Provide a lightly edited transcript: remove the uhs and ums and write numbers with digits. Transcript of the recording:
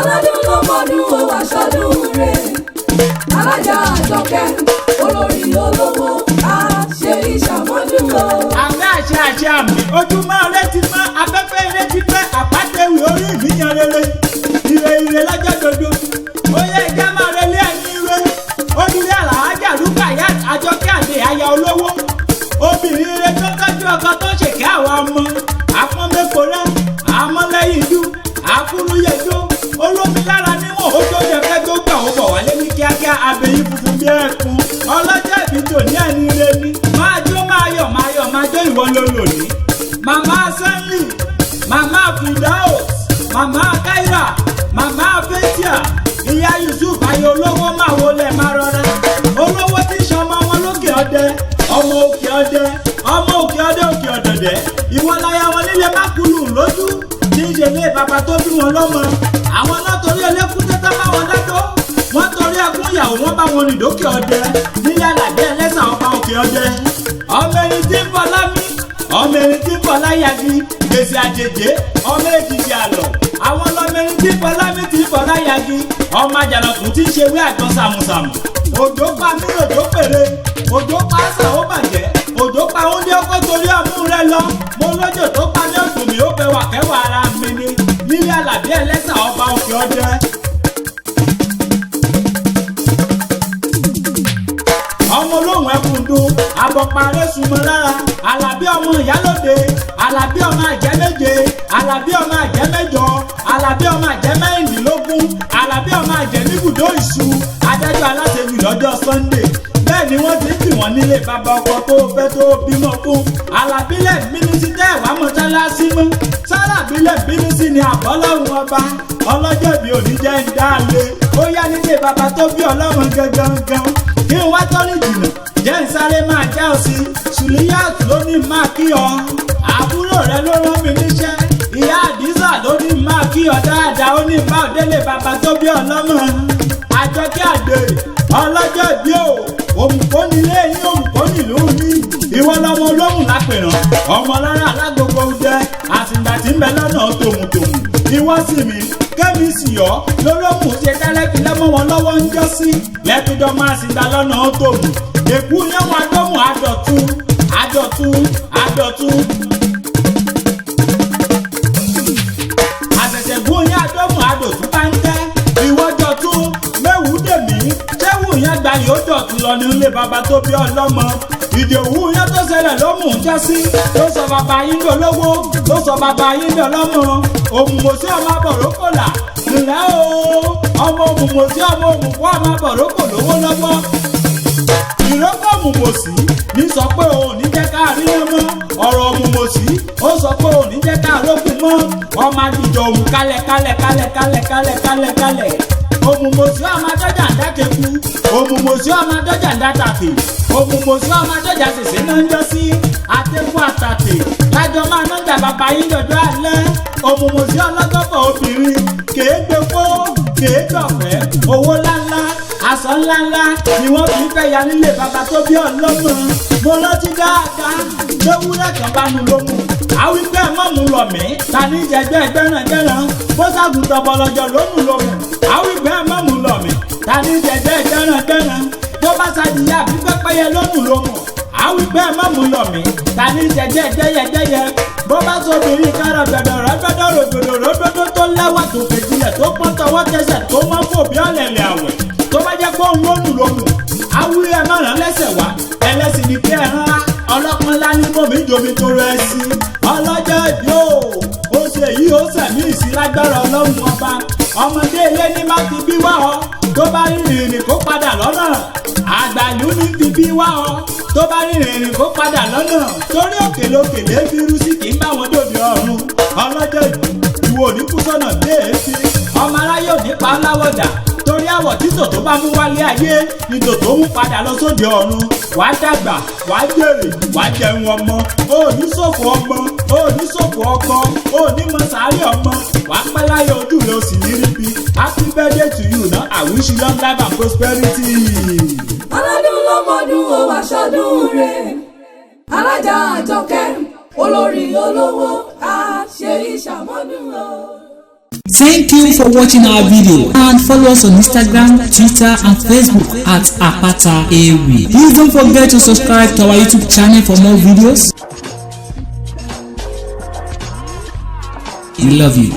aládùn ló mọdún ó wá ṣọdún rẹ̀ alájà àjọkẹ́ olórí olówó àṣẹ ìṣàmọ́dún o. àmì àṣẹ àmì ojúmọ́ létí mọ́ afẹ́fẹ́ létí fẹ́ àpátẹ́wì orí ìbíyan rere ire lọ́jọ́ dodo ó yẹ ìjà máa relé ẹni ire onílé àlàájà lùkàyà àjọkẹ́ àdé aya olówó obìnrin ire tó tọ́jú ọkọ tó ṣèké àwa ọmọ àpọ́nmẹ́kọ̀ọ́rẹ́ àmọ́lẹ́yìndú àkúrúyẹjọ́ olómi lára níwọ̀n ó tó yẹ fẹ́ tó gbà ó bọ̀ wálé ní kíákíá abẹ́yìn funfun bí ẹ̀kún ọlọ́jọ́ ìbí tò ní ẹni ire ni máa jó máa yọ̀ máa jó ìwọ ló lò ní. màmá sẹ́ńlì màmá Firdaus màmá Kaira màmá Fatia ìyá Yusuf ayé olówó máa wọlé máa rọra olówó tí sọmọ wọn lókè ọdẹ ọmọ òkè ọdẹ ọmọ òkè ọdẹ òkè ọdẹdẹ ìwọ láyà wọn nílé má kúlù lójú tí ń ṣe lé bàbá tó bí wọn lọ́mọ àwọn náà torí ẹlẹ́kùn tẹ́tẹ́ bá wọn dájọ́ wọ́n torí ẹkún ìyàwó wọn bá wọn rìn lókè ọdẹ nílẹ̀ àlàdé ẹlẹ́sàn ọba òkè ọdẹ ọmọ ẹni tí ń bọ̀ lámì ọmọ ẹni tí ń bọ̀ láyàgì gbèsè àjèjé ọmọ èjìjì àlọ́ àwọn ọmọ ẹni tí ń bọ̀ lámì tí ń bọ̀ láyàgì ọmọ àjànàkú tí ń ṣe wí àjọ sàmùsàmù òjò pa mí òjò pèrè òjò pa àṣà ó bàjẹ́ òjò pa oúnjẹ ọkọ torí ọmú rẹ lọ mo lójó tó pa ní òkú mi ó fẹ́ wà kẹwàá ara mi ni nílẹ̀ àlàdé ẹlẹ́sàn ọba òkè ọdẹ. ọmọ olóhùn ẹkùn dùn abọ́parẹ́ súnmọ́ lára alábí ọmọ ìyálóde alábí ọmọ àjẹ́ méje alábí ọmọ àjẹ́ mẹ́jọ alábí ọmọ àjẹ́ mẹ́rìndínlógún alábí ọmọ àjẹ́ níbùdó ìṣù adájọ́ aláṣẹ́bí lọ́jọ́ Sunday bẹ́ẹ̀ ni wọ́n ti ń tì wọ́n nílé bàbá ọkọ tó fẹ́ tó bímọ fún alábílẹ̀ bínú sí tẹ́ ẹ̀wá mọ́ṣáláṣí mọ́ sálábílẹ̀ bínú sí ni àbọ́lọ́run ọba ọlọ́jọ́ ìbí òní jẹ́ ń dá lé ó yá nílé bàbá tó bí ọlọ́run gangan kí n wá tọ́lì jìnnà jẹ́ ń sáré máa já ọ sí Sùlíyàt ló ní máa kí ọ àbúrò rẹ ló rán mi níṣẹ́ ìyá àdìsá ló ní máa kí ọ dáadáa ó ní bá òdélé bàbá tó bí ọlọ́mọ àjọkẹ́ àdè ọlọ́jọ́ ìbí o òmùpó nílé yín òmùpó nílùú ní ìwọ lọmọ olóhùn lápẹ̀rán ọmọ lára alágbogbo jẹ àtìgbà tí ń bẹ lọ́nà tòmùtòmù ìwọ sì mí kẹ́mi sì yọ lólóhùn ṣe tẹ́lẹ̀kì lẹ́mọ́ wọn lọ́wọ́ ń jọ́ sí lẹ́tọ́jọ́ máa sì dá lọ́nà tòmù èkú yẹn wọn adóhùn àdọ̀tún àṣẹ̀ṣẹ̀gún yẹn adóhùn àdọ̀tún bá ń tẹ́ ìwọ́jọ́ tún mẹ́wùú dèmí ṣẹ́wù yẹn gba yóò dọ̀tún lọ nílé bàbá tó bí ọlọ́mọ ìdòwú yẹn tó ṣẹlẹ̀ ló mú un jẹ́ sí ló sọ bàbá yín dolówó ló sọ bàbá yín dọlọ́mọ òmùmọ̀sí ọmọ àbọ̀rókòlà ńlẹ́ o ọmọ òmùmọ̀sí ọmọ òmùkọ́ ọmọ àbọ̀rókò lówó lọ́wọ́ ìrókò òmùmọ̀sí ní sọ pé òun ní jẹ́ ká rí ọmọ ọ̀rọ̀ òmùmọ̀sí ó sọ pé òun ní jẹ́ ká rókun mọ́ ọmọ àdìjọ òmù kálẹ̀ òmùmọ̀sí ọmọ adọ́jà ń dákẹ́kù òmùmọ̀sí ọmọ adọ́jà ń dátàfè òmùmọ̀sí ọmọ adọ́jà ṣẹ̀ṣẹ̀ náà ń jọ sí àtẹ́kù àtàtè lájọ máa ná jà bàbá yín dọ̀dọ̀ alẹ́ òmùmọ̀sí ọlọ́gọ́fọ̀ obìnrin kèé gbẹ́kọ́ kèé dọ̀fẹ́ owó ńláńlá aṣọ ńláńlá ni wọ́n fi ń fẹ́ ya nílé bàbá tó bí ọlọ́mọ mo rántí dáadáa lówúrẹ́ kan bá nu lómù àwígbẹ́ mọ́mú lọ mí ta ní jẹgbẹ́ gbẹ́ràn bó ṣàgùntàn bọ̀lọ̀jọ̀ lómù lómù àwígbẹ́ mọ́mú lọ mí ta ní jẹgbẹ́ gbẹ́ràn tó bá ṣàdìyà bí pẹ́pẹ́yẹ lómù àwígbẹ́ mọ́mú lọ mí ta ní jẹgbẹ́ dẹ́yẹdẹ́yẹ bó bá sọ̀bìnrin kára gbẹ̀dọ̀ rògbòdò tó lẹ́wà tó fèjìlẹ̀ tó pọ́n tọwọ́ tẹsẹ̀ tó mọ́ fòbí ọ̀lẹ̀lẹ̀ àwẹ̀ tó bá jẹ́ pé òun lómù àwúrí ẹ̀ má rán lẹ́sẹ̀ wá ẹlẹ́sìn ní kí ẹ rán ọlọ́pàá ńlá ní mọ̀mí jomi tó rẹ̀ sí ọlọ́jọ́ ìbí ó ṣe yí ó sẹ̀mí ìsílágbára ọlọ́run ọba ọmọdé ilé ní má ti bí wá ọ tó bá rìnrìn kó padà lọ́nà àgbàlú ní ti bí wá ọ tó bá rìnrìn kó padà lọ́nà torí òkèlókèlé bírú sí kì í bá wọn dòde ọ̀run ọlọ́jọ́ ìbí ìwò ní kú sọ́nà dé èéfín ọmọ aráyé ò ní pa láwọ̀dà torí àwọ̀ títò tó bá mú wálé ayé ni tòtò mú padà lọ sóde ọ̀run wàá dàgbà wàá jèrè wàá jẹun ọmọ ó ní ṣòfò ọmọ ó ní ṣòfò ọkọ ó ní mọ sàárè ọmọ wàá pẹ́ láyé ojú rẹ̀ ó sì ní ríbi happy birthday to you na I wish you long life and prosperity. aládùn ló mọdún ó wá ṣọdún rẹ̀ alájà àjọkẹ́ olórí olówó àṣẹ ìṣàmọ́dún o. Thank you for watching our video and follow us on Instagram, Twitter and Facebook at APATA EWI. Please don't forget to subscribe to our YouTube channel for more videos. We love you.